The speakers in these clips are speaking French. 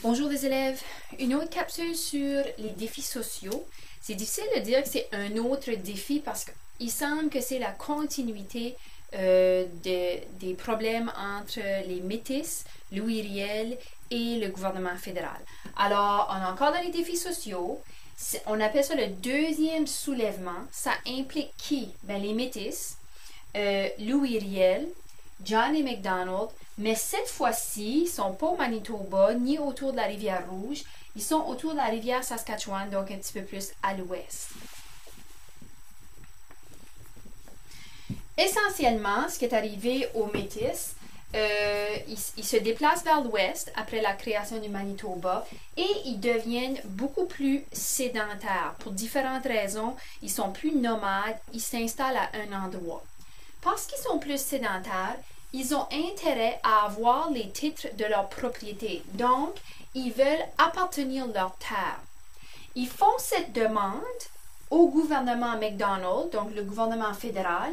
Bonjour les élèves, une autre capsule sur les défis sociaux. C'est difficile de dire que c'est un autre défi parce qu'il semble que c'est la continuité des problèmes entre les métis, Louis Riel et le gouvernement fédéral. Alors, on est encore dans les défis sociaux. On appelle ça le deuxième soulèvement. Ça implique qui? Ben, les métis, Louis Riel, John et MacDonald, mais cette fois-ci, ils ne sont pas au Manitoba ni autour de la rivière Rouge, ils sont autour de la rivière Saskatchewan, donc un petit peu plus à l'ouest. Essentiellement, ce qui est arrivé aux Métis, ils se déplacent vers l'ouest après la création du Manitoba et ils deviennent beaucoup plus sédentaires. Pour différentes raisons, ils sont plus nomades, ils s'installent à un endroit. Parce qu'ils sont plus sédentaires, ils ont intérêt à avoir les titres de leur propriété. Donc, ils veulent appartenir à leur terre. Ils font cette demande au gouvernement MacDonald, donc le gouvernement fédéral,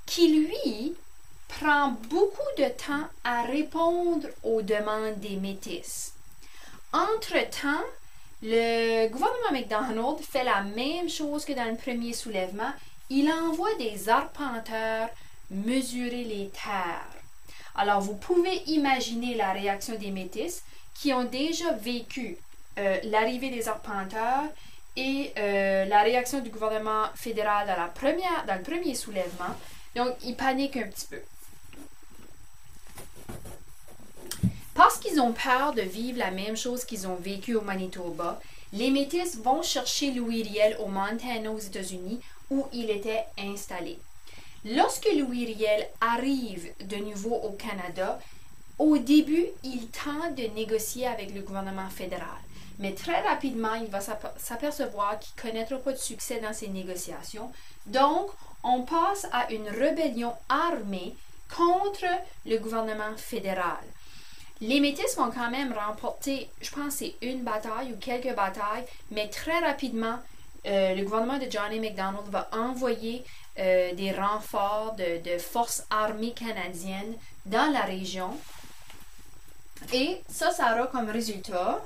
qui, lui, prend beaucoup de temps à répondre aux demandes des Métis. Entre-temps, le gouvernement MacDonald fait la même chose que dans le premier soulèvement. Il envoie des arpenteurs mesurer les terres. Alors, vous pouvez imaginer la réaction des Métis qui ont déjà vécu l'arrivée des arpenteurs et la réaction du gouvernement fédéral dans le premier soulèvement. Donc, ils paniquent un petit peu. Parce qu'ils ont peur de vivre la même chose qu'ils ont vécu au Manitoba, les Métis vont chercher Louis Riel au Montana aux États-Unis où il était installé. Lorsque Louis Riel arrive de nouveau au Canada, au début, il tente de négocier avec le gouvernement fédéral. Mais très rapidement, il va s'apercevoir qu'il ne connaîtra pas de succès dans ces négociations. Donc, on passe à une rébellion armée contre le gouvernement fédéral. Les Métis vont quand même remporter, je pense, c'est une bataille ou quelques batailles, mais très rapidement, le gouvernement de John A. MacDonald va envoyer des renforts de forces armées canadiennes dans la région. Et ça aura comme résultat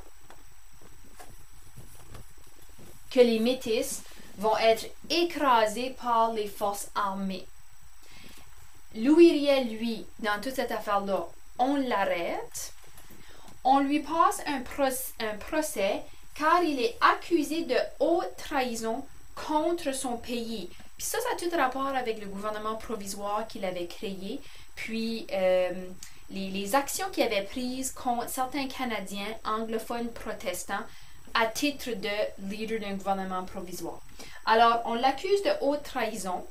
que les Métis vont être écrasés par les forces armées. Louis Riel, lui, dans toute cette affaire-là, on l'arrête. On lui passe un procès car il est accusé de haute trahison contre son pays. Puis ça a tout rapport avec le gouvernement provisoire qu'il avait créé, puis les actions qu'il avait prises contre certains Canadiens anglophones protestants à titre de leader d'un gouvernement provisoire. Alors, on l'accuse de haute trahison.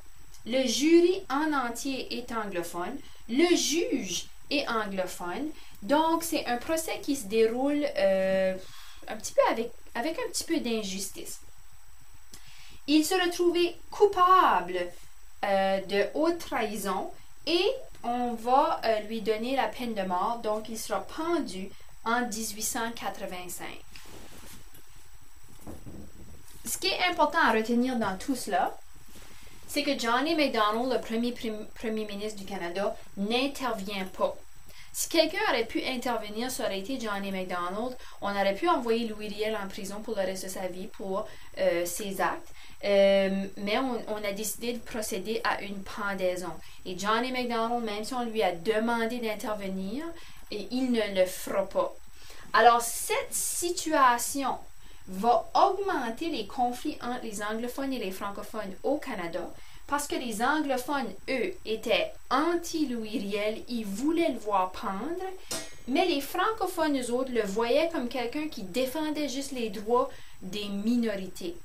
Le jury en entier est anglophone. Le juge est anglophone. Donc, c'est un procès qui se déroule un petit peu avec un petit peu d'injustice. Il se retrouvait coupable de haute trahison et on va lui donner la peine de mort. Donc, il sera pendu en 1885. Ce qui est important à retenir dans tout cela, c'est que John A. MacDonald, le premier ministre du Canada, n'intervient pas. Si quelqu'un aurait pu intervenir, ça aurait été John A. MacDonald. On aurait pu envoyer Louis Riel en prison pour le reste de sa vie pour ses actes. Mais on a décidé de procéder à une pendaison. Et John A. MacDonald, même si on lui a demandé d'intervenir, il ne le fera pas. Alors, cette situation va augmenter les conflits entre les anglophones et les francophones au Canada parce que les anglophones, eux, étaient anti-Louis Riel, ils voulaient le voir pendre, mais les francophones, eux autres, le voyaient comme quelqu'un qui défendait juste les droits des minorités.